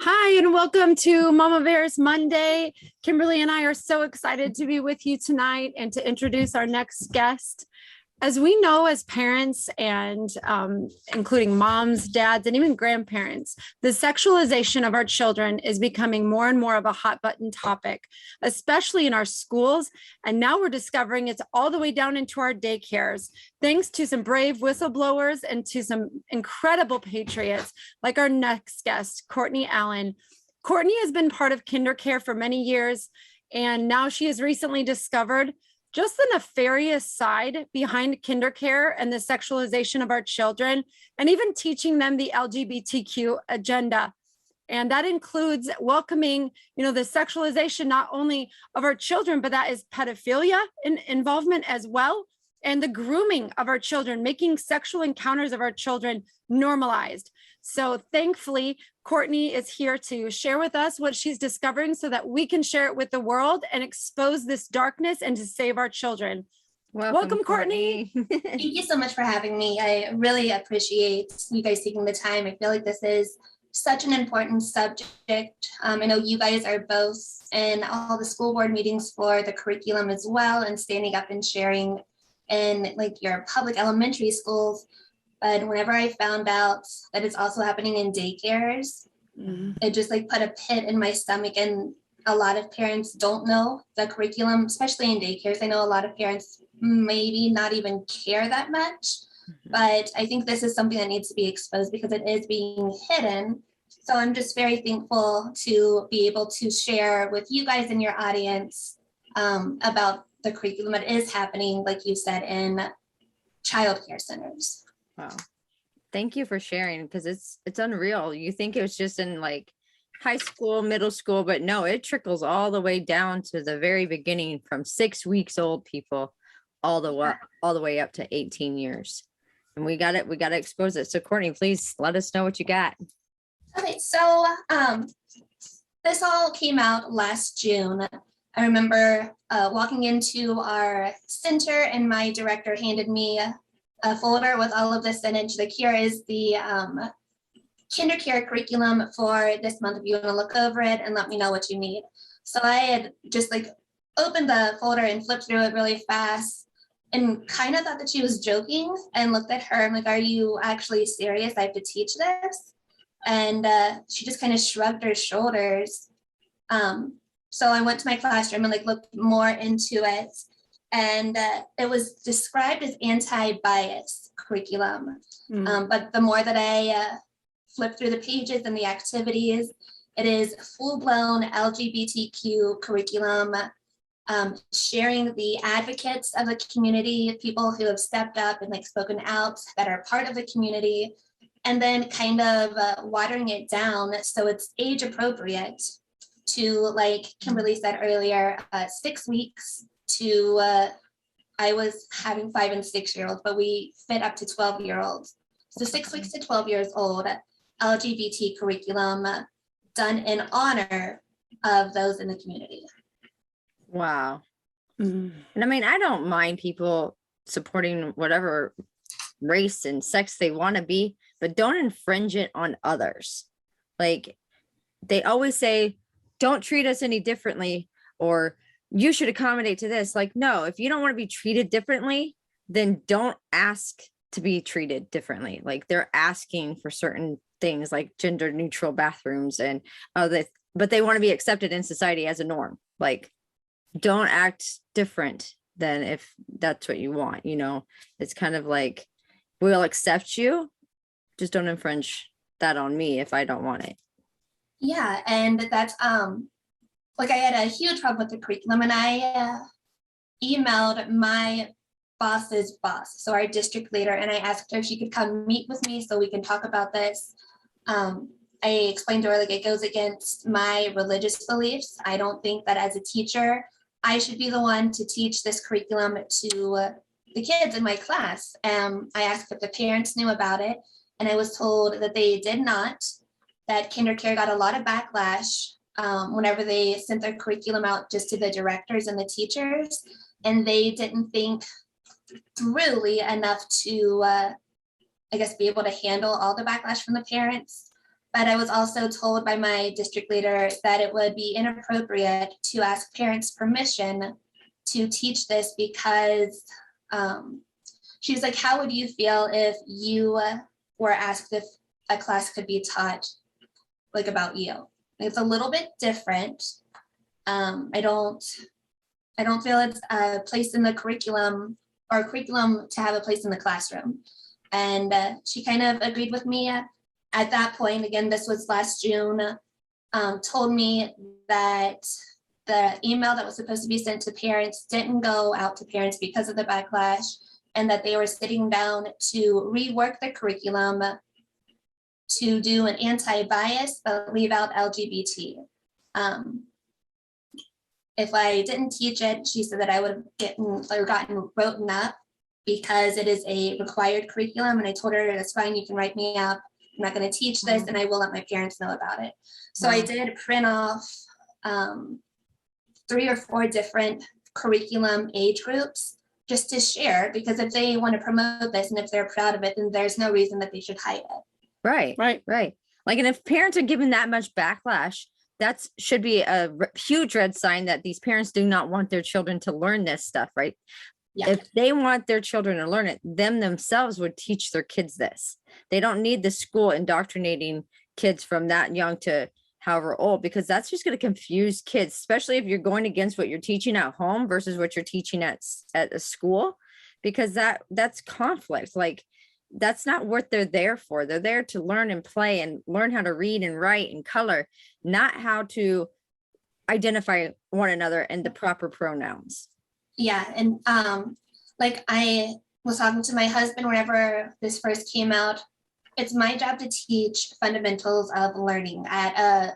Hi, and welcome to Mama Bears Monday. Kimberly and I are so excited to be with you tonight and to introduce our next guest. As we know, as parents and including moms, dads, and even grandparents, the sexualization of our children is becoming more and more of a hot button topic, especially in our schools. And now we're discovering it's all the way down into our daycares, thanks to some brave whistleblowers and to some incredible patriots like our next guest, Courtney Allen. Courtney has been part of KinderCare for many years, and now she has recently discovered just the nefarious side behind KinderCare and the sexualization of our children, and even teaching them the LGBTQ agenda. And that includes welcoming, the sexualization not only of our children, but that is pedophilia involvement as well, and the grooming of our children, making sexual encounters of our children normalized. So thankfully, Courtney is here to share with us what she's discovering so that we can share it with the world and expose this darkness and to save our children. Welcome, Courtney. Thank you so much for having me. I really appreciate you guys taking the time. I feel like this is such an important subject. I know you guys are both in all the school board meetings for the curriculum as well, and standing up and sharing in like your public elementary schools. But whenever I found out that it's also happening in daycares, it just like put a pit in my stomach. And a lot of parents don't know the curriculum, especially in daycares. I know a lot of parents maybe not even care that much, but I think this is something that needs to be exposed because it is being hidden. So I'm just very thankful to be able to share with you guys in your audience about the curriculum that is happening, like you said, in childcare centers. Wow. Thank you for sharing, because it's unreal. You think it was just in like high school, middle school, but no, it trickles all the way down to the very beginning from 6 weeks old people all the way up to 18 years. And we got to expose it. So Courtney, please let us know what you got. Okay, so this all came out last June. I remember walking into our center and my director handed me a folder with all of this in it. She's like, here is the KinderCare curriculum for this month. If you want to look over it and let me know what you need. So I had just like opened the folder and flipped through it really fast and kind of thought that she was joking, and looked at her. I'm like, are you actually serious? I have to teach this? And she just kind of shrugged her shoulders. So I went to my classroom and like looked more into it. And it was described as anti-bias curriculum. But the more that I flip through the pages and the activities, it is full-blown LGBTQ curriculum, sharing the advocates of the community, people who have stepped up and like spoken out that are part of the community, and then kind of watering it down so it's age appropriate to, like Kimberly said earlier, 6 weeks to I was having 5 and 6 year olds, but we fit up to 12-year-olds. So 6 weeks to 12 years old, LGBT curriculum done in honor of those in the community. Wow. And I mean, I don't mind people supporting whatever race and sex they want to be, but don't infringe it on others. Like they always say, don't treat us any differently, or you should accommodate to this. Like, no, if you don't want to be treated differently, then don't ask to be treated differently. Like they're asking for certain things like gender neutral bathrooms and but they want to be accepted in society as a norm. Like don't act different than if that's what you want. It's kind of like, we'll accept you, just don't infringe that on me if I don't want it. Yeah, and that's like I had a huge problem with the curriculum, and I emailed my boss's boss, so our district leader, and I asked her if she could come meet with me so we can talk about this. I explained to her like it goes against my religious beliefs. I don't think that as a teacher, I should be the one to teach this curriculum to the kids in my class. I asked if the parents knew about it, and I was told that they did not, that KinderCare got a lot of backlash whenever they sent their curriculum out just to the directors and the teachers, and they didn't think thoroughly enough to, I guess, be able to handle all the backlash from the parents. But I was also told by my district leader that it would be inappropriate to ask parents permission to teach this because she's like, how would you feel if you were asked if a class could be taught like about you? It's a little bit different. I don't feel it's a place in the curriculum or curriculum to have a place in the classroom. And she kind of agreed with me at that point. Again, this was last June, told me that the email that was supposed to be sent to parents didn't go out to parents because of the backlash, and that they were sitting down to rework the curriculum to do an anti-bias, but leave out LGBT. If I didn't teach it, she said that I would have gotten written up because it is a required curriculum. And I told her, that's fine, you can write me up. I'm not going to teach this, and I will let my parents know about it. So I did print off 3 or 4 different curriculum age groups just to share, because if they want to promote this and if they're proud of it, then there's no reason that they should hide it. Right. Like, and if parents are given that much backlash, that should be a huge red sign that these parents do not want their children to learn this stuff, right? Yeah. If they want their children to learn it, themselves would teach their kids this. They don't need the school indoctrinating kids from that young to however old, because that's just going to confuse kids, especially if you're going against what you're teaching at home versus what you're teaching at a school, because that's conflict. Like, that's not what they're there for. They're there to learn and play and learn how to read and write and color, not how to identify one another and the proper pronouns. Yeah. And like I was talking to my husband whenever this first came out, it's my job to teach fundamentals of learning at a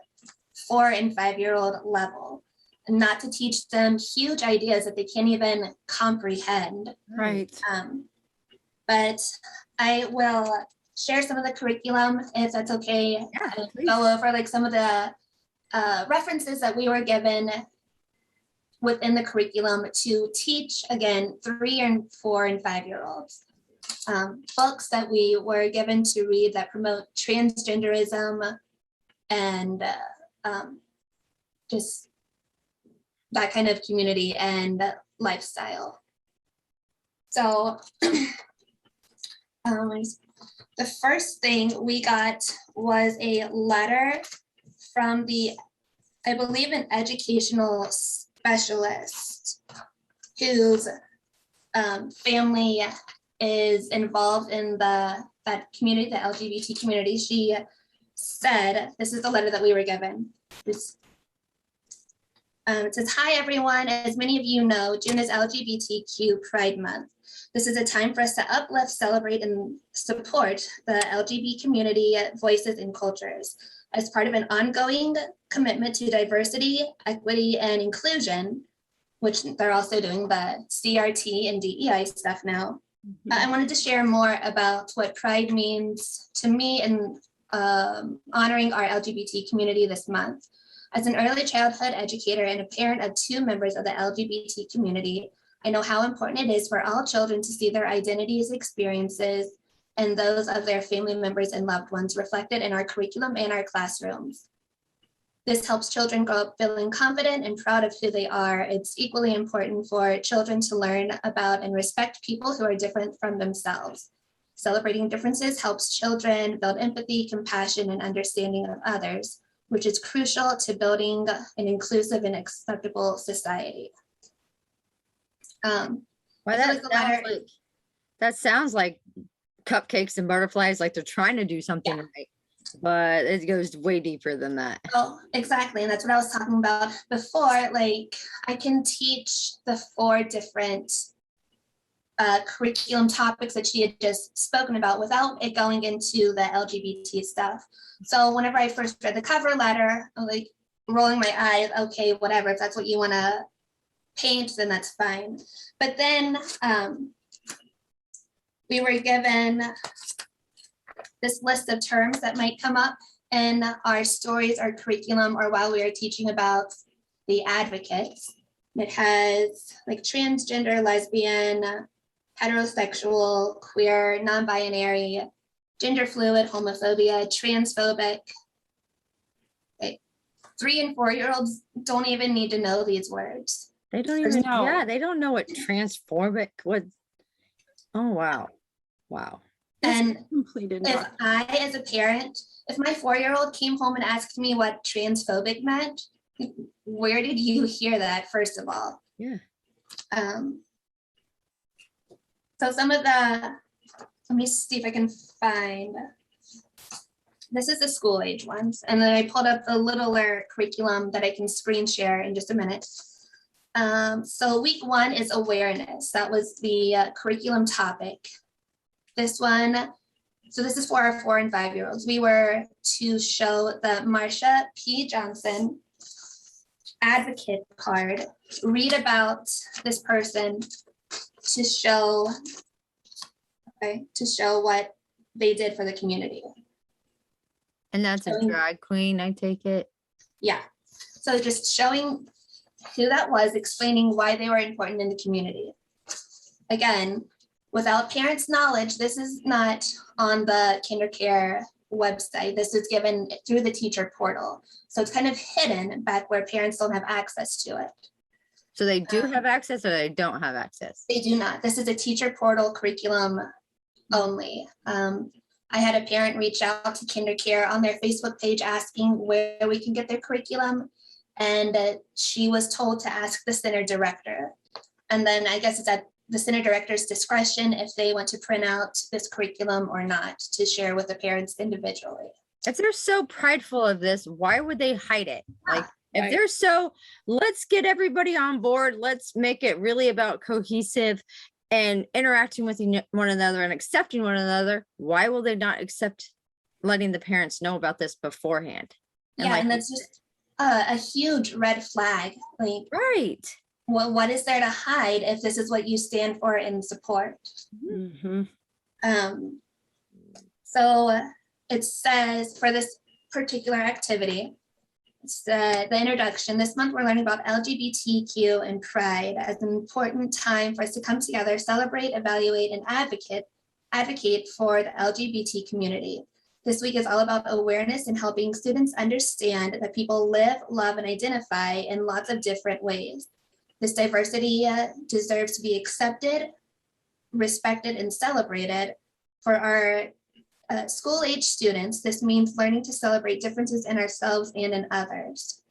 4 and 5-year-old level, and not to teach them huge ideas that they can't even comprehend. Right. But I will share some of the curriculum if that's okay. Yeah, go over like some of the references that we were given within the curriculum to teach, again, 3 and 4 and 5-year-olds. Books that we were given to read that promote transgenderism and just that kind of community and lifestyle. So the first thing we got was a letter from I believe, an educational specialist whose family is involved in that community, the LGBT community. She said, this is the letter that we were given. It says, "Hi everyone, as many of you know, June is LGBTQ Pride Month. This is a time for us to uplift, celebrate, and support the LGBT community voices and cultures. As part of an ongoing commitment to diversity, equity, and inclusion," which they're also doing the CRT and DEI stuff now. I wanted to share more about what Pride means to me in honoring our LGBT community this month. As an early childhood educator and a parent of 2 members of the LGBT community, I know how important it is for all children to see their identities, experiences, and those of their family members and loved ones reflected in our curriculum and our classrooms. This helps children grow up feeling confident and proud of who they are. It's equally important for children to learn about and respect people who are different from themselves. Celebrating differences helps children build empathy, compassion, and understanding of others, which is crucial to building an inclusive and acceptable society. Well, that sounds like cupcakes and butterflies, like they're trying to do something right, but it goes way deeper than that. Oh, exactly. And that's what I was talking about before. Like, I can teach the 4 different curriculum topics that she had just spoken about without it going into the LGBT stuff. So whenever I first read the cover letter, I'm like rolling my eyes, okay, whatever, if that's what you want to paint, then that's fine. But then we were given this list of terms that might come up in our stories, our curriculum, or while we are teaching about the advocates. It has like transgender, lesbian, heterosexual, queer, non-binary, gender fluid, homophobia, transphobic, 3 and 4-year-olds don't even need to know these words. They don't even, No. yeah, they don't know what transphobic would. Oh, wow. Wow. And Completed. if I, as a parent, if my 4-year-old came home and asked me what transphobic meant, where did you hear that, first of all? Yeah. So some of the, let me see if I can find, this is the school age ones. And then I pulled up the littler curriculum that I can screen share in just a minute. So week 1 is awareness. That was the curriculum topic. This one, so this is for our 4 and 5-year-olds. We were to show the Marsha P. Johnson advocate card, read about this person to show, what they did for the community. And that's a drag queen, I take it. Yeah. So just showing who that was, explaining why they were important in the community. Again, without parents' knowledge, this is not on the KinderCare website. This is given through the teacher portal. So it's kind of hidden back where parents don't have access to it. So they do have access or they don't have access? They do not. This is a teacher portal curriculum only. I had a parent reach out to KinderCare on their Facebook page asking where we can get their curriculum. And she was told to ask the center director. And then I guess it's at the center director's discretion if they want to print out this curriculum or not to share with the parents individually. If they're so prideful of this, why would they hide it? Like, if Right. they're so, let's get everybody on board, let's make it really about cohesive and interacting with one another and accepting one another, why will they not accept letting the parents know about this beforehand? And that's just a huge red flag. Like, right. well, what is there to hide if this is what you stand for and support? Mm-hmm. So it says for this particular activity, it's the introduction. This month, we're learning about LGBTQ and pride as an important time for us to come together, celebrate, evaluate, and advocate for the LGBT community. This week is all about awareness and helping students understand that people live, love, and identify in lots of different ways. This diversity deserves to be accepted, respected, and celebrated. For our school-age students, this means learning to celebrate differences in ourselves and in others.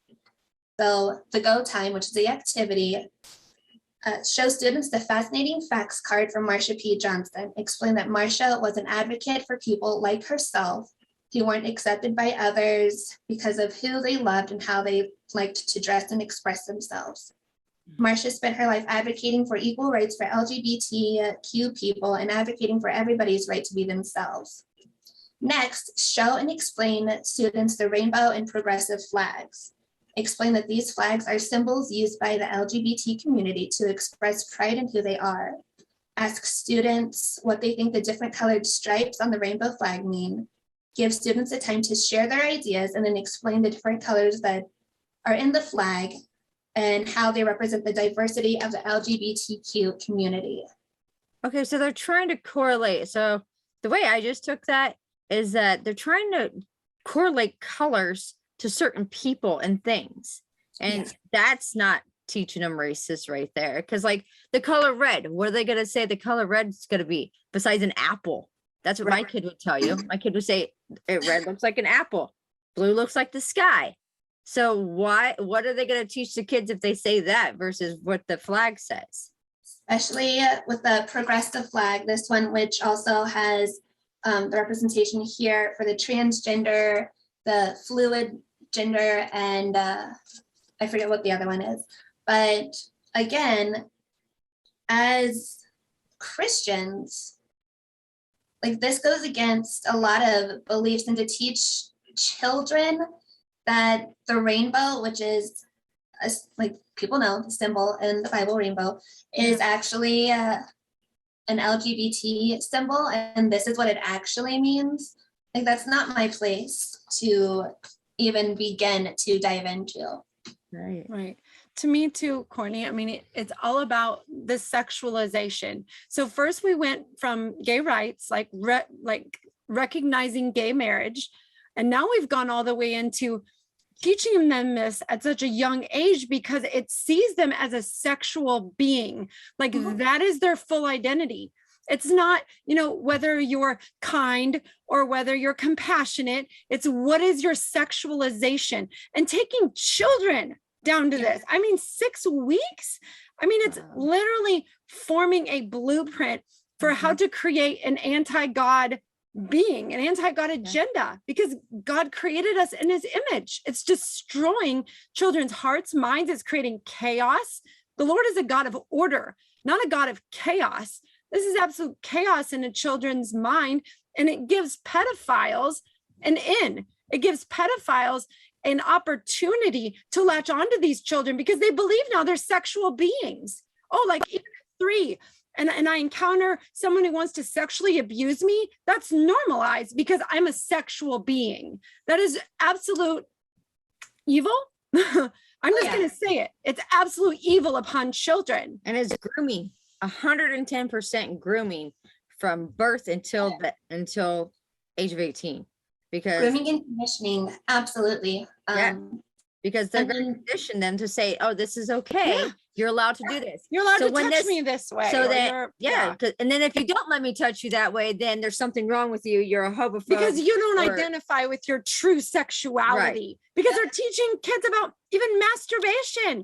So the Go Time, which is the activity, shows students the fascinating facts card from Marsha P. Johnson. Explain that Marsha was an advocate for people like herself who weren't accepted by others because of who they loved and how they liked to dress and express themselves. Marsha spent her life advocating for equal rights for LGBTQ people and advocating for everybody's right to be themselves. Next, show and explain students the rainbow and progressive flags. Explain that these flags are symbols used by the LGBT community to express pride in who they are. Ask students what they think the different colored stripes on the rainbow flag mean. Give students a time to share their ideas and then explain the different colors that are in the flag and how they represent the diversity of the LGBTQ community. Okay, so they're trying to correlate. So the way I just took that is that they're trying to correlate colors to certain people and things. And that's not teaching them racist right there. Because like the color red, what are they going to say the color red is going to be besides an apple? That's what my kid would tell you. My kid would say red looks like an apple. Blue looks like the sky. So what are they going to teach the kids if they say that versus what the flag says? Especially with the progressive flag, this one, which also has the representation here for the transgender, the fluid gender, and I forget what the other one is. But again, as Christians, like this goes against a lot of beliefs, and to teach children that the rainbow, which is like people know the symbol in the Bible rainbow, is actually an LGBT symbol, and this is what it actually means. Like that's not my place to even begin to dive into. Right. To me too, Courtney, I mean, it's all about the sexualization. So first we went from gay rights, like recognizing gay marriage. And now we've gone all the way into teaching them this at such a young age because it sees them as a sexual being. Like that is their full identity. It's not, whether you're kind or whether you're compassionate. It's what is your sexualization, and taking children down to this. I mean, 6 weeks. I mean, it's literally forming a blueprint for how to create an anti-God being, an anti-God agenda, because God created us in his image. It's destroying children's hearts, minds. It's creating chaos. The Lord is a God of order, not a God of chaos. This is absolute chaos in a children's mind. And it gives pedophiles it gives pedophiles an opportunity to latch onto these children because they believe now they're sexual beings. Oh, like even at 3, and I encounter someone who wants to sexually abuse me, that's normalized because I'm a sexual being. That is absolute evil. I'm just going to say it. It's absolute evil upon children. And it's grooming, 110% grooming from birth until age of 18. Because grooming and conditioning, absolutely. Because they're going to condition them to say, oh, this is okay. Yeah. You're allowed to do this. You're allowed to touch me this way. So that, and then if you don't let me touch you that way, then there's something wrong with you. You're a homophobe. Because you don't identify with your true sexuality. Right. Because they're teaching kids about even masturbation.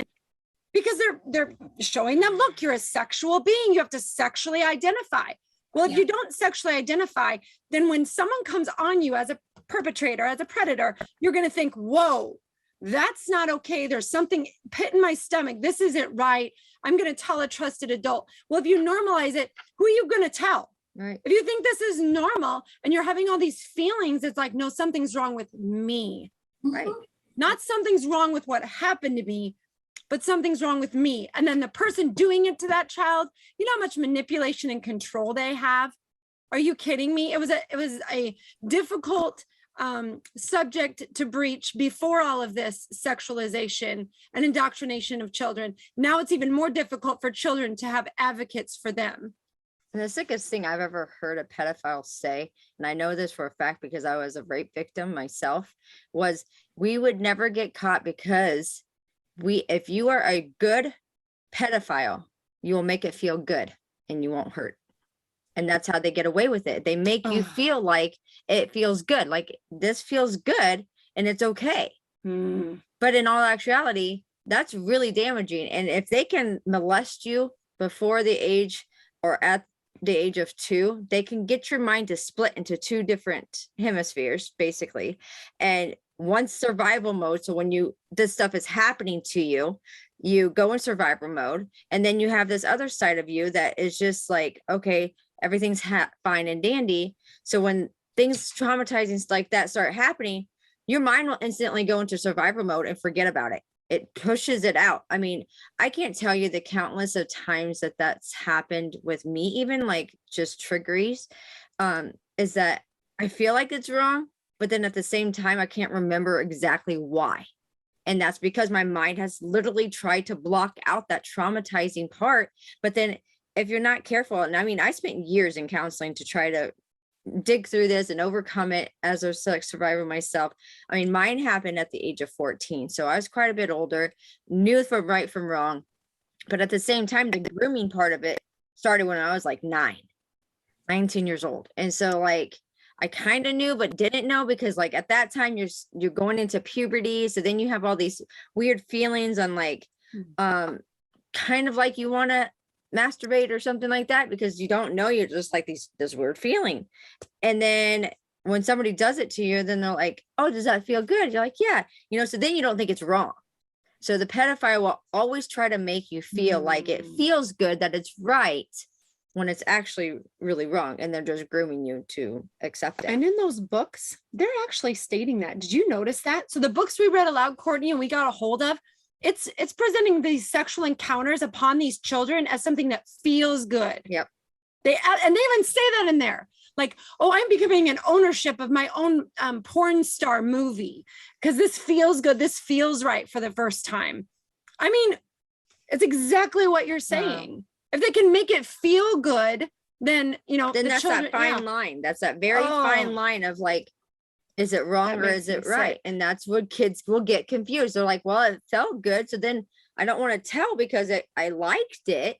Because they're showing them, look, you're a sexual being. You have to sexually identify. Well, if you don't sexually identify, then when someone comes on you as a perpetrator, as a predator, you're going to think, whoa, that's not okay. There's something pit in my stomach. This isn't right. I'm going to tell a trusted adult. Well, if you normalize it, who are you going to tell? Right. If you think this is normal and you're having all these feelings, it's like, no, something's wrong with me. Right. Not something's wrong with what happened to me, but something's wrong with me. And then the person doing it to that child, you know how much manipulation and control they have? Are you kidding me? It was a difficult subject to breach before all of this sexualization and indoctrination of children. Now it's even more difficult for children to have advocates for them. And the sickest thing I've ever heard a pedophile say, and I know this for a fact because I was a rape victim myself, was we would never get caught because if you are a good pedophile, you will make it feel good and you won't hurt. And that's how they get away with it. They make you feel like it feels good, like this feels good and it's okay. But in all actuality, that's really damaging. And if they can molest you before the age or at the age of 2, they can get your mind to split into 2 different hemispheres, basically. And one survival mode. So when this stuff is happening to you, you go in survival mode. And then you have this other side of you that is just like, okay, everything's fine and dandy. So when things traumatizing like that start happening, your mind will instantly go into survival mode and forget about it. It pushes it out. I mean, I can't tell you the countless of times that that's happened with me, even like just triggeries, is that I feel like it's wrong, but then at the same time, I can't remember exactly why. And that's because my mind has literally tried to block out that traumatizing part. But then if you're not careful, and I mean, I spent years in counseling to try to dig through this and overcome it as a sex survivor myself. I mean, mine happened at the age of 14. So I was quite a bit older, knew from right from wrong. But at the same time, the grooming part of it started when I was like 19 years old. And so like, I kind of knew, but didn't know because like at that time you're going into puberty. So then you have all these weird feelings on like, kind of like you want to masturbate or something like that because you don't know, you're just like this weird feeling. And then when somebody does it to you, then they're like, oh, does that feel good? You're like, yeah, so then you don't think it's wrong. So the pedophile will always try to make you feel like it feels good, that it's right, when it's actually really wrong. And they're just grooming you to accept it. And in those books, they're actually stating that. Did you notice that? So the books we read aloud, Courtney, and we got a hold of, it's presenting these sexual encounters upon these children as something that feels good. Yep. They even say that in there. Like, oh, I'm becoming an ownership of my own porn star movie because this feels good. This feels right for the first time. I mean, it's exactly what you're saying. Wow. If they can make it feel good, then, then that's children, that fine line. That's that very fine line of like, Is it wrong or makes is it me right? sick. And that's what kids will get confused. They're like, well, it felt good. So then I don't want to tell because I liked it.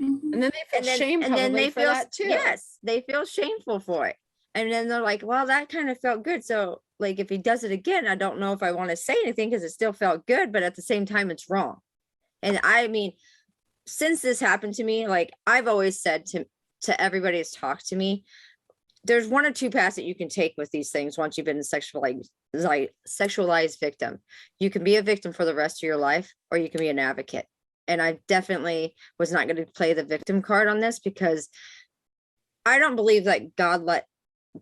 Mhm. And then they feel shame And then probably they for feel, that too. yes, they feel shameful for it. And then they're like, well, that kind of felt good. So like, if he does it again, I don't know if I want to say anything because it still felt good, but at the same time, it's wrong. And I mean, since this happened to me, like I've always said to everybody that's talked to me, there's one or two paths that you can take with these things once you've been a sexualized victim. You can be a victim for the rest of your life, or you can be an advocate. And I definitely was not going to play the victim card on this because I don't believe that God let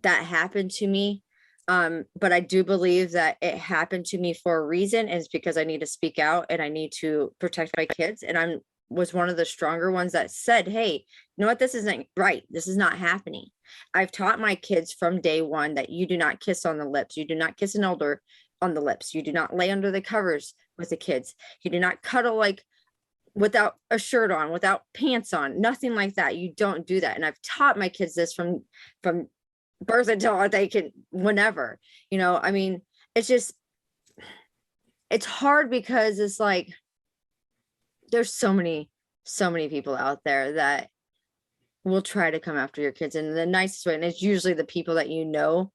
that happen to me. But I do believe that it happened to me for a reason, and it's because I need to speak out and I need to protect my kids. And I was one of the stronger ones that said, hey, you know what? This isn't right. This is not happening. I've taught my kids from day one that you do not kiss on the lips. You do not kiss an elder on the lips. You do not lay under the covers with the kids. You do not cuddle like without a shirt on, without pants on, nothing like that. You don't do that. And I've taught my kids this from birth until they can, whenever, you know, I mean, it's just, it's hard because it's like, there's so many people out there that will try to come after your kids in the nicest way. And it's usually the people that you know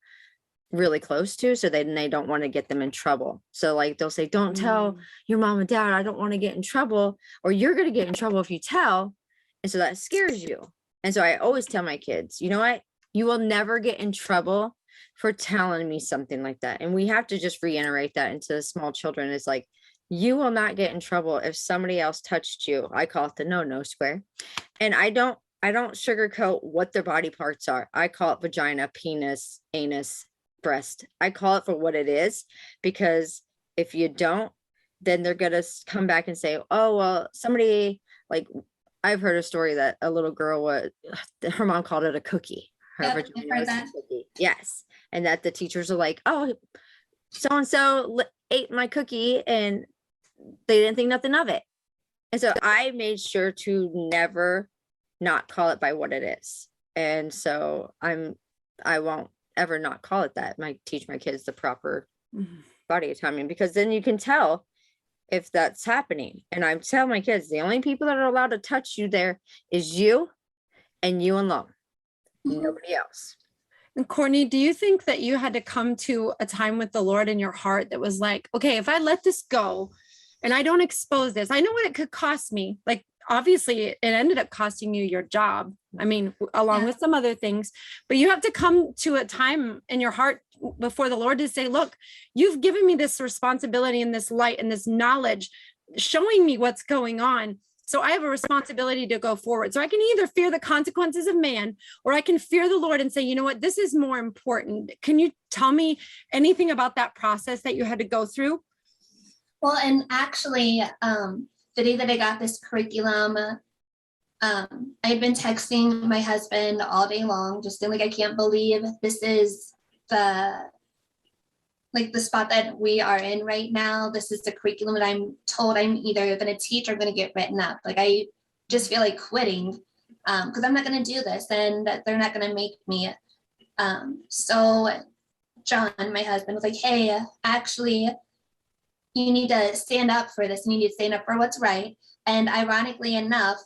really close to, so then they don't want to get them in trouble. So like they'll say, don't tell your mom and dad, I don't want to get in trouble, or you're going to get in trouble if you tell. And so that scares you. And so I always tell my kids, you know what? You will never get in trouble for telling me something like that. And we have to just reiterate that into the small children. It's like, you will not get in trouble if somebody else touched you. I call it the no square. And I don't sugarcoat what their body parts are. I call it vagina, penis, anus, breast. I call it for what it is, because if you don't, then they're going to come back and say, oh, well, somebody, like, I've heard a story that a little girl her mom called it a cookie. Her Yep, vagina I've heard was a that. cookie. Yes. And that the teachers are like, oh, so-and-so ate my cookie and they didn't think nothing of it. And so I made sure to never not call it by what it is. And so I won't ever not call it that. I teach my kids the proper body autonomy, because then you can tell if that's happening. And I tell my kids, the only people that are allowed to touch you there is you and you alone. Nobody else. And Courtney, do you think that you had to come to a time with the Lord in your heart that was like, okay, if I let this go and I don't expose this, I know what it could cost me. Like, obviously it ended up costing you your job. I mean, along with some other things, but you have to come to a time in your heart before the Lord to say, look, you've given me this responsibility and this light and this knowledge, showing me what's going on. So I have a responsibility to go forward. So I can either fear the consequences of man, or I can fear the Lord and say, you know what, this is more important. Can you tell me anything about that process that you had to go through? Well, and actually, the day that I got this curriculum, I had been texting my husband all day long, just saying, like, I can't believe this is the spot that we are in right now. This is the curriculum that I'm told I'm either going to teach or going to get written up. Like, I just feel like quitting because I'm not going to do this, and that they're not going to make me. So John, my husband, was like, hey, actually, you need to stand up for this. You need to stand up for what's right. And ironically enough,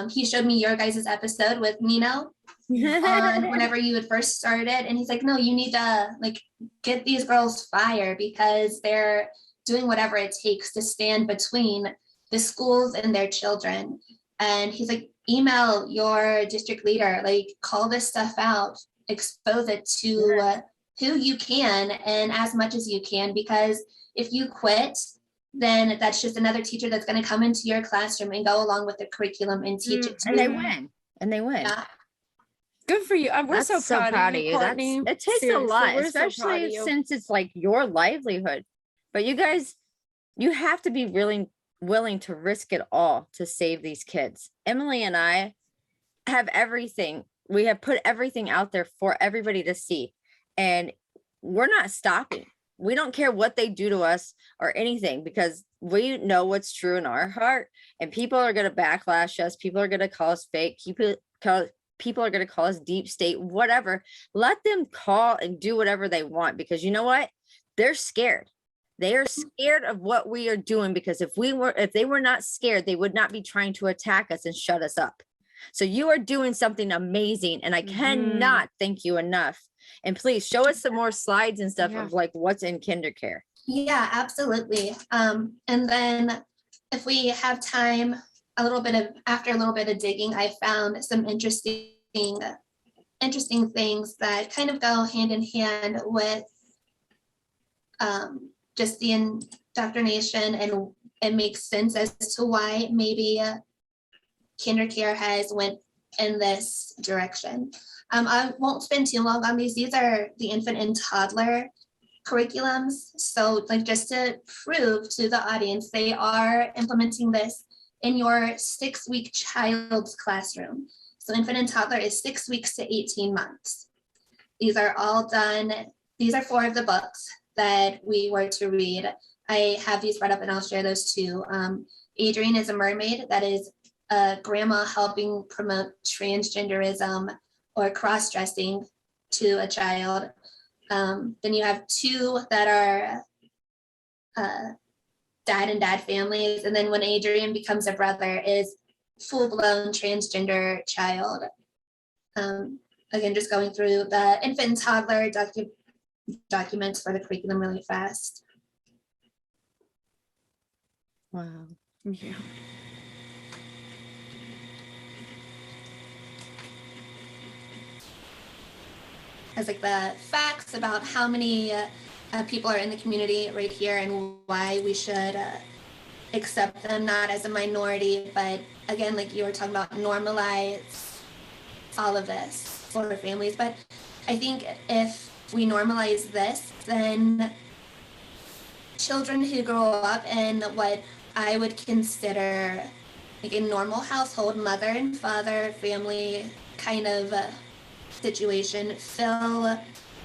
he showed me your guys' episode with Nino on whenever you had first started. And he's like, no, you need to like get these girls fired, because they're doing whatever it takes to stand between the schools and their children. And he's like, email your district leader, like, call this stuff out, expose it to who you can and as much as you can, because if you quit, then that's just another teacher that's going to come into your classroom and go along with the curriculum and teach it to And you. they win. Yeah. Good for you. We're That's so proud of you, Courtney. It takes Seriously, a lot, we're so proud of especially you. since it's like your livelihood. But you guys, you have to be really willing to risk it all to save these kids. Emily and I have everything. We have put everything out there for everybody to see. And we're not stopping. We don't care what they do to us or anything, because we know what's true in our heart, and people are going to backlash us. People are going to call us fake. people are going to call us deep state, whatever. Let them call and do whatever they want, because you know what? They're scared. They are scared of what we are doing, because if they were not scared, they would not be trying to attack us and shut us up. So you are doing something amazing, and I cannot thank you enough. And please show us some more slides and stuff of like what's in KinderCare. Yeah, absolutely. And then if we have time, after a little bit of digging, I found some interesting things that kind of go hand in hand with just the indoctrination, and it makes sense as to why maybe KinderCare has went in this direction. I won't spend too long on these. These are the infant and toddler curriculums. So like, just to prove to the audience, they are implementing this in your 6-week child's classroom. So infant and toddler is 6 weeks to 18 months. These are all done. These are 4 of the books that we were to read. I have these read up, and I'll share those too. Adrian is a Mermaid. That is a grandma helping promote transgenderism or cross-dressing to a child. Then you have 2 that are dad and dad families. And then when Adrian becomes a brother is full-blown transgender child. Again, just going through the infant and toddler documents for the curriculum really fast. Wow. Yeah. As like the facts about how many people are in the community right here, and why we should accept them not as a minority, but again, like you were talking about, normalize all of this for families. But I think if we normalize this, then children who grow up in what I would consider like a normal household, mother and father family kind of situation, feel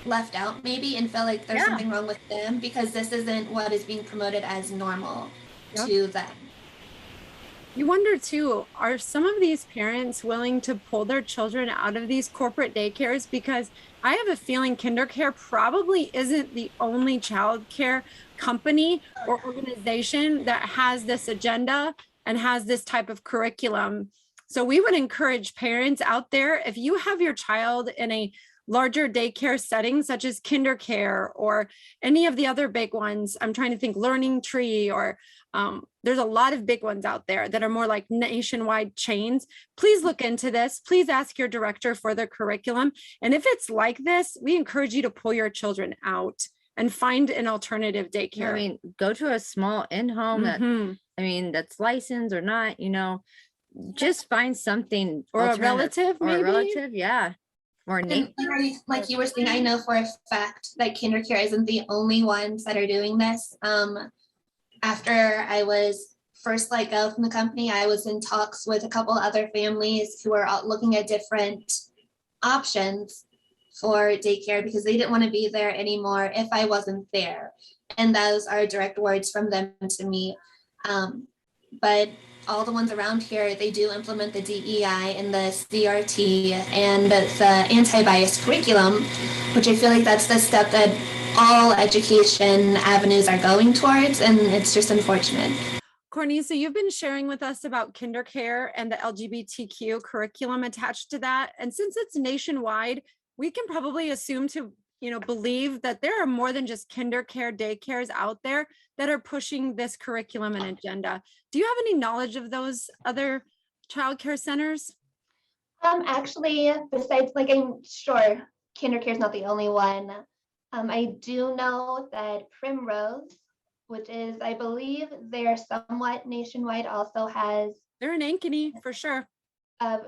left out maybe, and feel like there's something wrong with them because this isn't what is being promoted as normal to them. You wonder too, are some of these parents willing to pull their children out of these corporate daycares? Because I have a feeling KinderCare probably isn't the only childcare company or organization that has this agenda and has this type of curriculum. So we would encourage parents out there, if you have your child in a larger daycare setting, such as KinderCare or any of the other big ones, I'm trying to think, Learning Tree, or there's a lot of big ones out there that are more like nationwide chains. Please look into this. Please ask your director for their curriculum. And if it's like this, we encourage you to pull your children out and find an alternative daycare. I mean, go to a small in-home that, I mean, that's licensed or not, you know, just find something. Or a relative, or maybe? a relative, yeah. Or And like you were saying, I know for a fact that KinderCare isn't the only ones that are doing this. After I was first let go from the company, I was in talks with a couple other families who were out looking at different options for daycare because they didn't want to be there anymore if I wasn't there. And those are direct words from them to me. But all the ones around here, they do implement the DEI and the CRT and the anti-bias curriculum, which I feel like that's the step that all education avenues are going towards, and it's just unfortunate. Courtney, so you've been sharing with us about KinderCare and the LGBTQ curriculum attached to that. And since it's nationwide, we can probably assume to, believe that there are more than just KinderCare daycares out there that are pushing this curriculum and agenda. Do you have any knowledge of those other childcare centers? Actually, besides, like, I'm sure KinderCare is not the only one. I do know that Primrose, which is, I believe, they're somewhat nationwide, also has. They're in Ankeny for sure.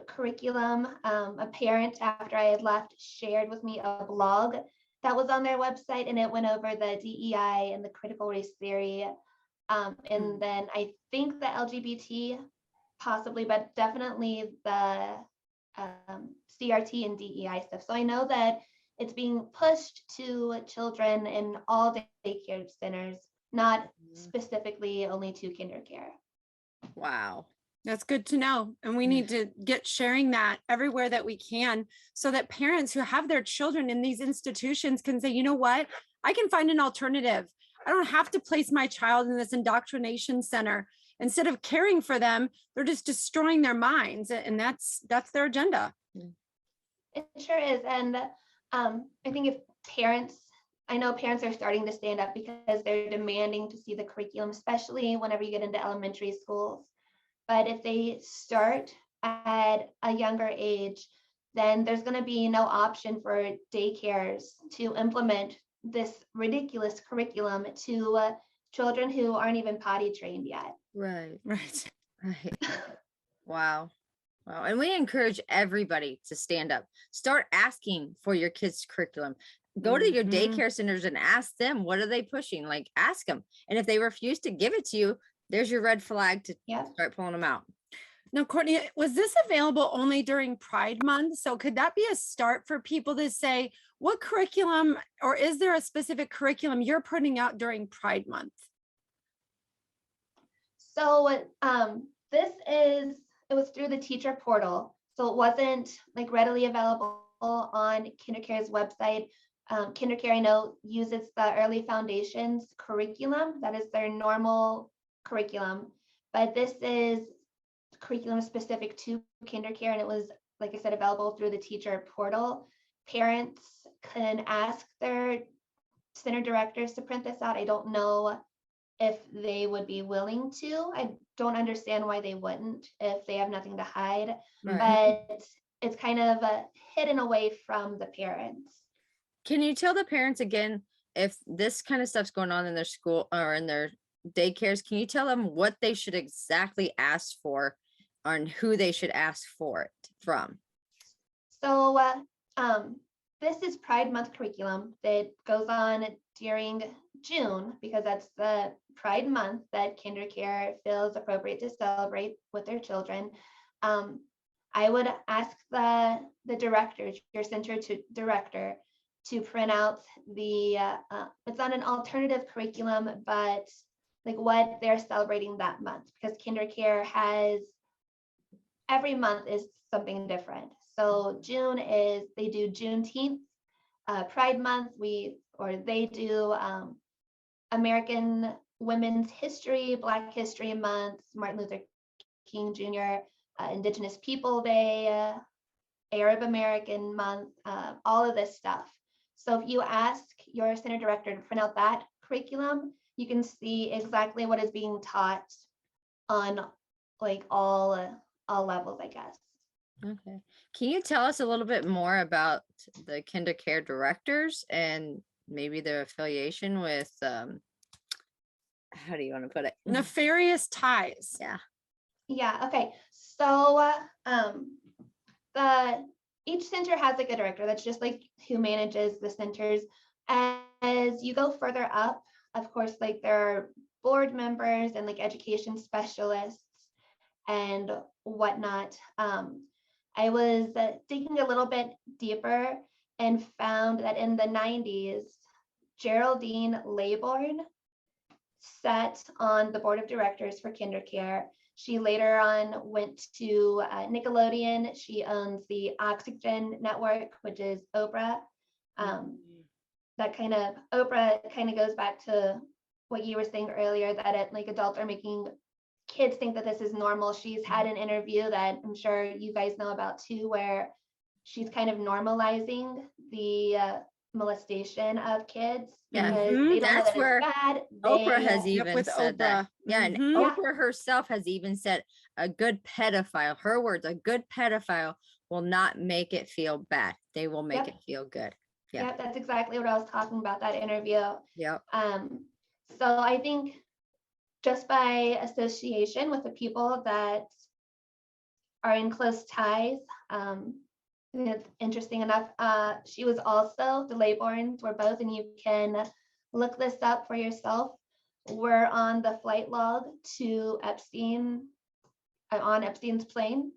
Curriculum. A parent, after I had left, shared with me a blog that was on their website, and it went over the DEI and the critical race theory. And then I think the LGBT possibly, but definitely the CRT and DEI stuff. So I know that it's being pushed to children in all daycare centers, not specifically only to KinderCare. Wow. That's good to know. And we need to get sharing that everywhere that we can so that parents who have their children in these institutions can say, you know what, I can find an alternative. I don't have to place my child in this indoctrination center. Instead of caring for them, they're just destroying their minds. And that's their agenda. It sure is. And I think if parents, I know parents are starting to stand up because they're demanding to see the curriculum, especially whenever you get into elementary schools. But if they start at a younger age, then there's going to be no option for daycares to implement this ridiculous curriculum to children who aren't even potty trained yet. Right. Right. Wow. Wow. And we encourage everybody to stand up. Start asking for your kids' curriculum. Go to your daycare centers and ask them, what are they pushing? Like, ask them. And if they refuse to give it to you, there's your red flag to start pulling them out. Now, Courtney, was this available only during Pride Month? So could that be a start for people to say, what curriculum, or is there a specific curriculum you're putting out during Pride Month? So it was through the teacher portal. So it wasn't like readily available on KinderCare's website. KinderCare, I know, uses the Early Foundations curriculum. That is their normal curriculum, but this is curriculum specific to KinderCare, and it was, like I said, available through the teacher portal. Parents can ask their center directors to print this out. I don't know if they would be willing to. I don't understand why they wouldn't if they have nothing to hide, but it's kind of hidden away from the parents. Can you tell the parents again, if this kind of stuff's going on in their school or in their daycares, can you tell them what they should exactly ask for and who they should ask for it from? So this is Pride Month curriculum that goes on during June, because that's the Pride Month that KinderCare feels appropriate to celebrate with their children. I would ask the director, your center director, to print out it's on an alternative curriculum, but like what they're celebrating that month, because KinderCare has, every month is something different. So June is, they do Juneteenth, Pride Month, they do American Women's History, Black History Month, Martin Luther King Jr., Indigenous People Day, Arab American Month, all of this stuff. So if you ask your center director to print out that curriculum, you can see exactly what is being taught on like all levels, I guess. Okay. Can you tell us a little bit more about the KinderCare directors and maybe their affiliation with, how do you want to put it? Nefarious ties. Yeah. Okay. So each center has like a director that's just like who manages the centers. As you go further up, of course, like there are board members and like education specialists and whatnot. I was digging a little bit deeper and found that in the 90s, Geraldine Laybourne sat on the board of directors for KinderCare. She later on went to Nickelodeon. She owns the Oxygen Network, which is Oprah. Oprah kind of goes back to what you were saying earlier, that like adults are making kids think that this is normal. She's had an interview that I'm sure you guys know about too, where she's kind of normalizing the molestation of kids. Yeah, they don't that's know that where it's bad. Oprah has even said Oprah. that. Yeah, and Oprah herself has even said a good pedophile, her words, a good pedophile will not make it feel bad. They will make it feel good. Yeah, that's exactly what I was talking about, that interview. Yeah. So I think just by association with the people that are in close ties, it's interesting enough. She was also, the Laybournes were both, and you can look this up for yourself, were on the flight log to Epstein, on Epstein's plane.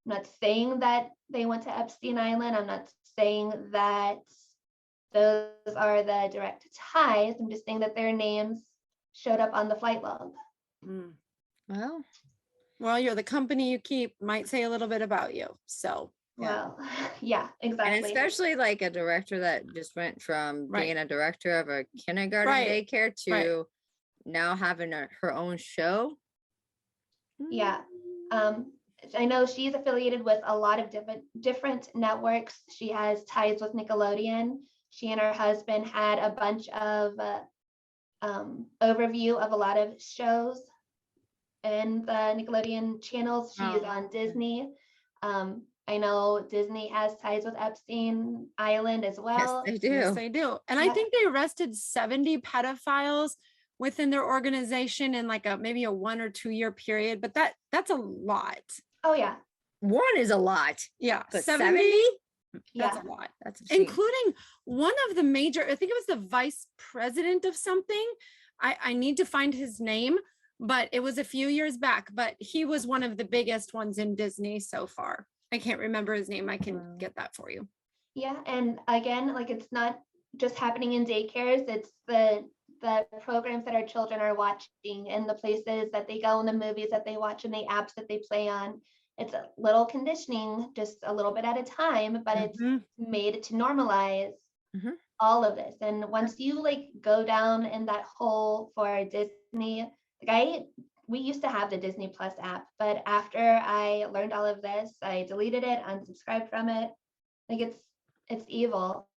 I'm not saying that they went to Epstein Island. I'm not saying that those are the direct ties. I'm just saying that their names showed up on the flight log. Well, Well, you're the company you keep might say a little bit about you. So Well, yeah, And exactly. especially like a director that just went from being a director of a kindergarten daycare to now having her own show. Yeah. I know she's affiliated with a lot of different networks. She has ties with Nickelodeon. She and her husband had a bunch of overview of a lot of shows in the Nickelodeon channels. She's on Disney. I know Disney has ties with Epstein Island as well. Yes, they do. Yes, they do. And I think they arrested 70 pedophiles within their organization in like maybe a 1 or 2 year period, but that's a lot. Oh yeah. One is a lot. Yeah. But 70? That's Yeah. a lot. That's including one of the major, I think it was the vice president of something. I need to find his name, but it was a few years back, but he was one of the biggest ones in Disney so far. I can't remember his name. I can get that for you. Yeah. And again, like it's not just happening in daycares, it's the programs that our children are watching and the places that they go and the movies that they watch and the apps that they play on. It's a little conditioning, just a little bit at a time, but it's made to normalize all of this. And once you like go down in that hole for Disney, like we used to have the Disney Plus app, but after I learned all of this, I deleted it, unsubscribed from it. Like it's evil.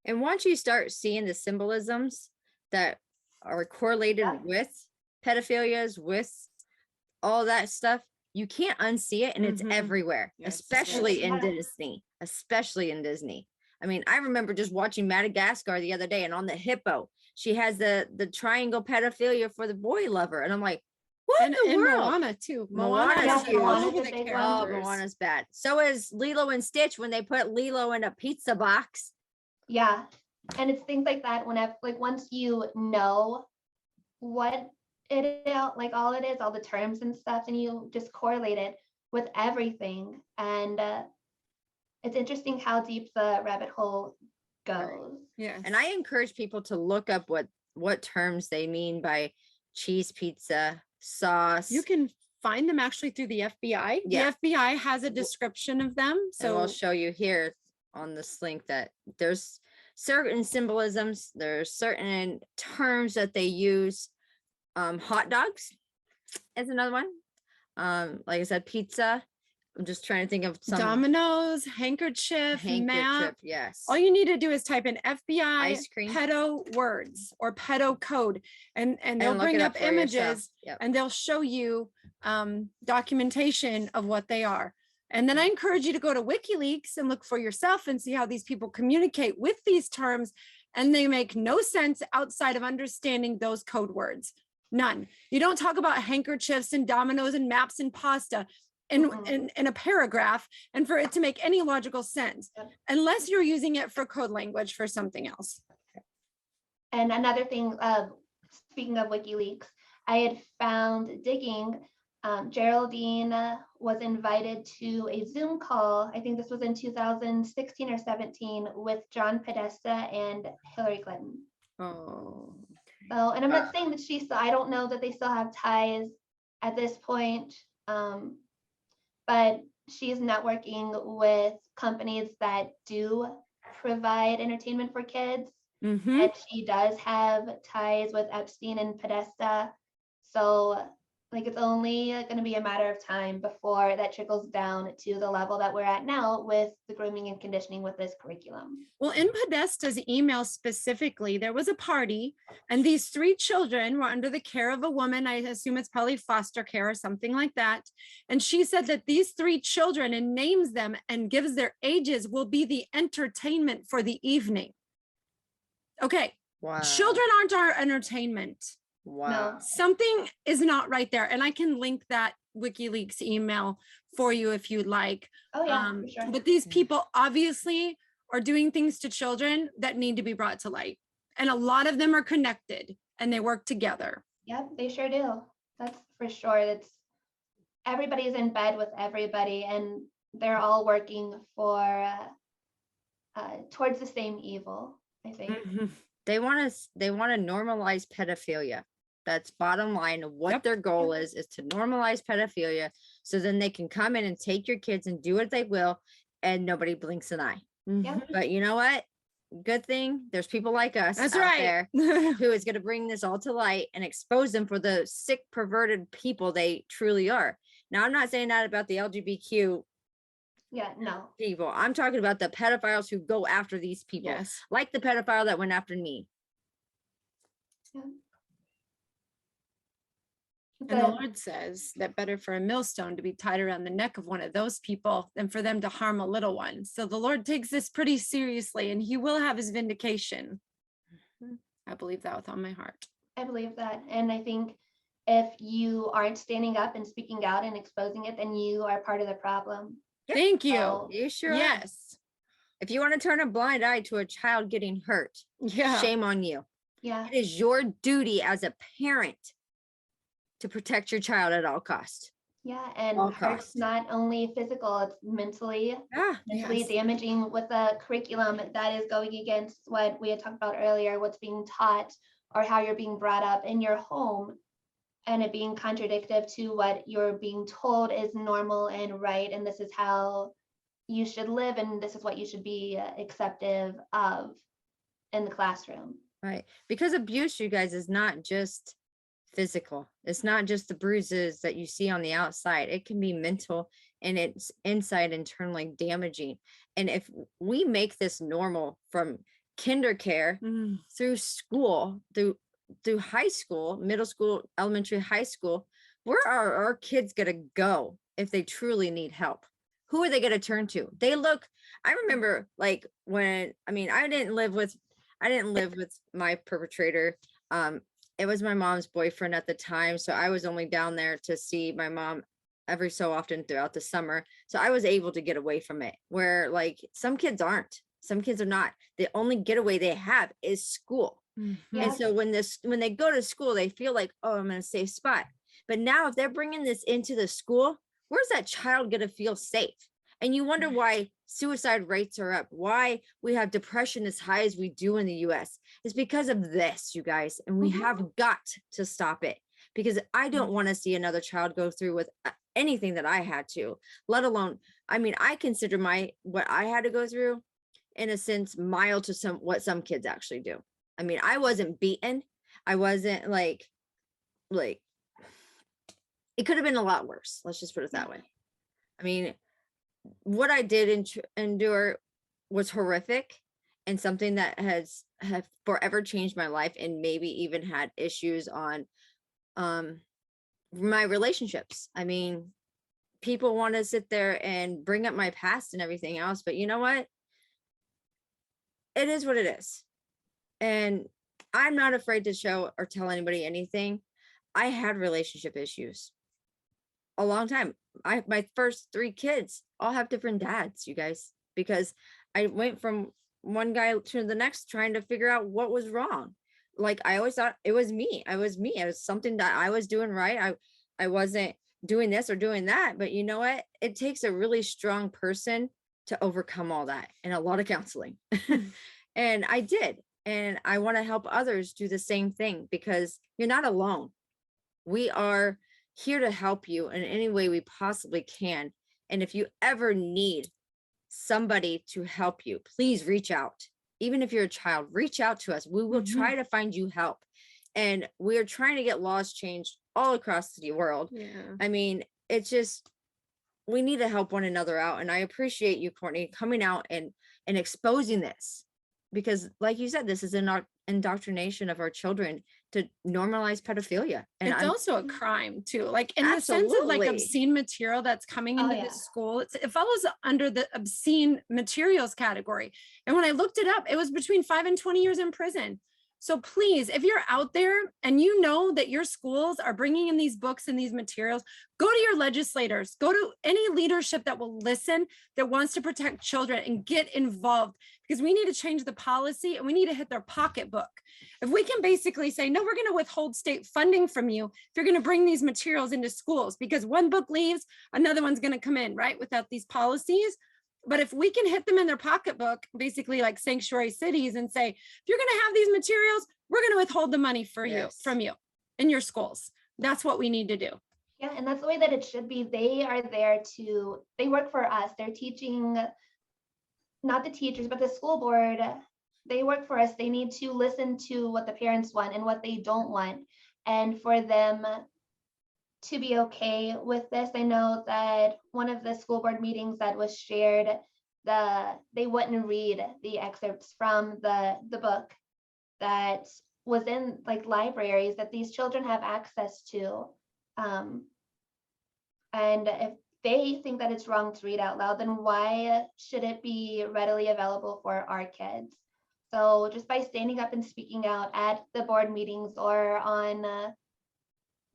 And once you start seeing the symbolisms that are correlated with pedophilias, with all that stuff, you can't unsee it, and it's everywhere, especially in Disney, I mean, I remember just watching Madagascar the other day, and on the hippo, she has the triangle pedophilia for the boy lover. And I'm like, what in the world? Moana too. Moana's huge. Oh, Moana's bad. So is Lilo and Stitch when they put Lilo in a pizza box. Yeah. And it's things like that whenever, like once you know what it is, like all it is, all the terms and stuff, and you just correlate it with everything. And it's interesting how deep the rabbit hole goes. Yeah. And I encourage people to look up what terms they mean by cheese pizza, sauce. You can find them actually through the FBI. Yeah. The FBI has a description of them. So I'll So show you here on this link that there's certain symbolisms, there's certain terms that they use. Hot dogs is another one. Like I said, pizza. I'm just trying to think of some dominoes, handkerchief, map. Yes. All you need to do is type in FBI Ice cream. pedo words or pedo code, and they'll look bring it up up for yourself. images Yep. and they'll show you documentation of what they are. And then I encourage you to go to WikiLeaks and look for yourself and see how these people communicate with these terms. And they make no sense outside of understanding those code words. None. You don't talk about handkerchiefs and dominoes and maps and pasta in a paragraph and for it to make any logical sense, unless you're using it for code language for something else. And another thing, speaking of WikiLeaks, I had found digging, Geraldine was invited to a Zoom call. I think this was in 2016 or 17 with John Podesta and Hillary Clinton. Oh. So, and I'm not saying that I don't know that they still have ties at this point, but she's networking with companies that do provide entertainment for kids. And she does have ties with Epstein and Podesta. So like it's only going to be a matter of time before that trickles down to the level that we're at now with the grooming and conditioning with this curriculum. Well, in Podesta's email specifically, there was a party and these 3 children were under the care of a woman. I assume it's probably foster care or something like that. And she said that these 3 children, and names them and gives their ages, will be the entertainment for the evening. Okay. Wow. Children aren't our entertainment. Wow. No. Something is not right there. And I can link that WikiLeaks email for you if you'd like. Oh yeah, for sure. But these people obviously are doing things to children that need to be brought to light. And a lot of them are connected and they work together. Yep, they sure do. That's for sure. That's everybody's in bed with everybody and they're all working for towards the same evil, I think. They want to normalize pedophilia. That's bottom line of what their goal is to normalize pedophilia. So then they can come in and take your kids and do what they will, and nobody blinks an eye. Yeah. But you know what? Good thing there's people like us That's out right. there who is going to bring this all to light and expose them for the sick, perverted people they truly are. Now, I'm not saying that about the LGBTQ people. I'm talking about the pedophiles who go after these people, like the pedophile that went after me. Yeah. And the Lord says that better for a millstone to be tied around the neck of one of those people than for them to harm a little one. So the Lord takes this pretty seriously, and he will have his vindication. I believe that with all my heart. I believe that. And I think if you aren't standing up and speaking out and exposing it, then you are part of the problem. Thank you. So, You sure? Yes. If you want to turn a blind eye to a child getting hurt, shame on you. Yeah. It is your duty as a parent to protect your child at all costs. Yeah. And All hurt's costs. not only physical, it's mentally damaging with the curriculum that is going against what we had talked about earlier, what's being taught or how you're being brought up in your home, and it being contradictory to what you're being told is normal and right. And this is how you should live. And this is what you should be acceptive of in the classroom. Right. Because abuse, you guys, is not just physical. It's not just the bruises that you see on the outside. It can be mental, and it's inside internally damaging. And if we make this normal from kinder care through school, through high school, middle school, elementary, high school, where are our kids going to go if they truly need help? Who are they going to turn to? I remember like when, I didn't live with my perpetrator. It was my mom's boyfriend at the time. So I was only down there to see my mom every so often throughout the summer. So I was able to get away from it, where like some kids aren't. Some kids are not. The only getaway they have is school. Yeah. And so when they go to school, they feel like, oh, I'm in a safe spot. But now if they're bringing this into the school, where's that child going to feel safe? And you wonder why suicide rates are up, why we have depression as high as we do in the US. It's because of this, you guys. And we have got to stop it, because I don't want to see another child go through with anything that I had to, let alone, I consider what I had to go through, in a sense, mild to what some kids actually do. I wasn't beaten. I wasn't like it could have been a lot worse. Let's just put it that way. What I did endure was horrific, and something that have forever changed my life, and maybe even had issues on my relationships. People want to sit there and bring up my past and everything else, but you know what? It is what it is. And I'm not afraid to show or tell anybody anything. I had relationship issues a long time. My first 3 kids all have different dads, you guys, because I went from one guy to the next trying to figure out what was wrong. Like, I always thought it was me. It was something that I was doing right. I wasn't doing this or doing that. But you know what? It takes a really strong person to overcome all that, and a lot of counseling. And I did. And I want to help others do the same thing, because you're not alone. We are here to help you in any way we possibly can. And if you ever need somebody to help you, please reach out. Even if you're a child, reach out to us. We will try to find you help. And we're trying to get laws changed all across the world. It's just, we need to help one another out. And I appreciate you, Courtney, coming out and exposing this, because like you said, this is an indoctrination of our children to normalize pedophilia. And it's also a crime too, like in the sense of like obscene material that's coming into the school. It follows under the obscene materials category. And when I looked it up, it was between 5 and 20 years in prison. So please, if you're out there and you know that your schools are bringing in these books and these materials, go to your legislators, go to any leadership that will listen, that wants to protect children, and get involved, because we need to change the policy and we need to hit their pocketbook. If we can basically say, no, we're going to withhold state funding from you if you're going to bring these materials into schools, because one book leaves, another one's going to come in, right? Without these policies. But if we can hit them in their pocketbook, basically like sanctuary cities, and say, if you're going to have these materials, we're going to withhold the money for you, from you. in your schools. That's what we need to do. Yeah, and that's the way that it should be. They are there they work for us. They're teaching, not the teachers, but the school board. They work for us. They need to listen to what the parents want and what they don't want. And for them to be okay with this, I know that one of the school board meetings that was shared, they wouldn't read the excerpts from the book that was in like libraries that these children have access to. And if they think that it's wrong to read out loud, then why should it be readily available for our kids? So just by standing up and speaking out at the board meetings or on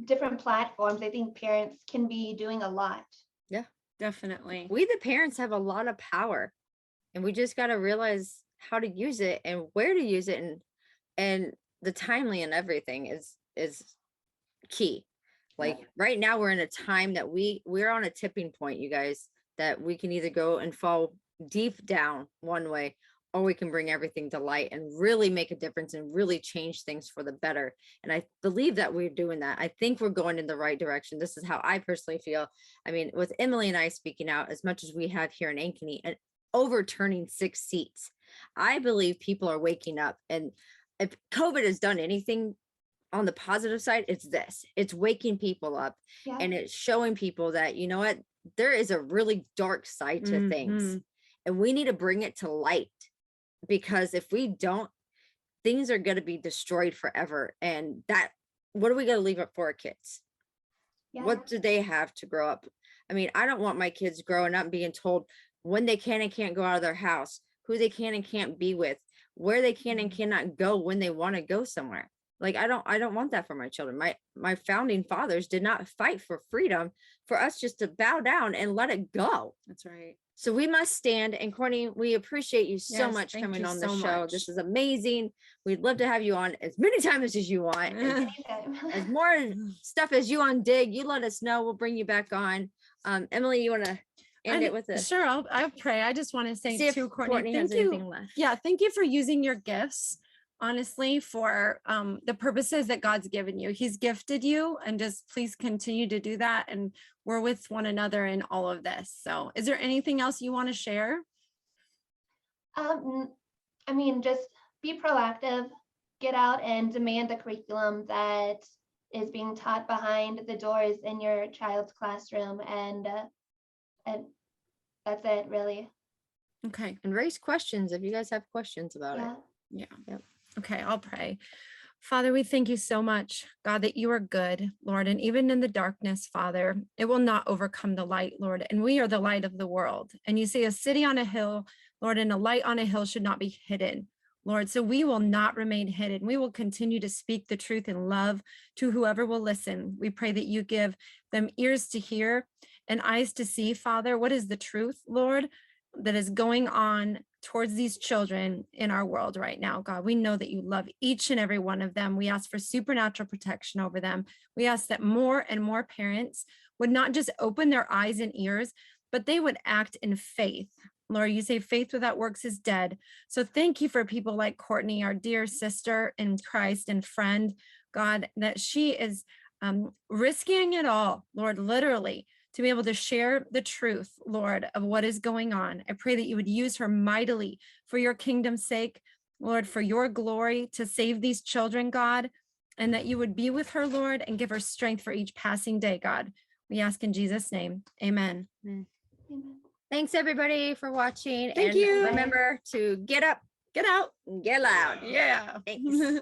different platforms, I think parents can be doing a lot. Yeah, definitely. We, the parents, have a lot of power, and we just got to realize how to use it and where to use it, and the timely and everything is key. Like right now we're in a time that we're on a tipping point, you guys, that we can either go and fall deep down one way, or we can bring everything to light and really make a difference and really change things for the better. And I believe that we're doing that. I think we're going in the right direction. This is how I personally feel. I mean, with Emily and I speaking out as much as we have here in Ankeny and overturning 6 seats, I believe people are waking up. And if COVID has done anything on the positive side, it's waking people up. Yeah. And it's showing people that, you know what, there is a really dark side to things, and we need to bring it to light, because if we don't, things are going to be destroyed forever. And that, what are we going to leave up for our kids? Yeah. What do they have to grow up? I mean, I don't want my kids growing up being told when they can and can't go out of their house, who they can and can't be with, where they can and cannot go when they want to go somewhere. Like, I don't want that for my children. My founding fathers did not fight for freedom for us just to bow down and let it go. That's right. So we must stand. And Courtney, we appreciate you so much thank coming you on the so show. much. This is amazing. We'd love to have you on as many times as you want. And as more stuff as you on Dig, you let us know. We'll bring you back on. Emily, you want to end it with this? Sure, I'll pray. I just want to say to Courtney, has thank you. anything left. Yeah, thank you for using your gifts, honestly, for the purposes that God's given you. He's gifted you, and just please continue to do that. And we're with one another in all of this. So is there anything else you want to share? I mean, just be proactive, get out and demand a curriculum that is being taught behind the doors in your child's classroom. And that's it, really. Okay. And raise questions if you guys have questions about it. Yeah. Yep. Okay, I'll pray. Father, we thank you so much, God, that you are good, Lord. And even in the darkness, Father, it will not overcome the light, Lord. And we are the light of the world. And you say a city on a hill, Lord, and a light on a hill should not be hidden, Lord. So we will not remain hidden. We will continue to speak the truth in love to whoever will listen. We pray that you give them ears to hear and eyes to see, Father, what is the truth, Lord, that is going on towards these children in our world right now. God, we know that you love each and every one of them. We ask for supernatural protection over them. We ask that more and more parents would not just open their eyes and ears, but they would act in faith. Lord, you say faith without works is dead. So thank you for people like Courtney, our dear sister in Christ and friend, God, that she is risking it all, Lord, literally, to be able to share the truth, Lord, of what is going on. I pray that you would use her mightily for your kingdom's sake, Lord, for your glory, to save these children, God, and that you would be with her, Lord, and give her strength for each passing day, God. We ask in Jesus' name. Amen. Amen. Thanks, everybody, for watching. Thank you. Remember to get up, Get out. and get loud. Yeah. Thanks.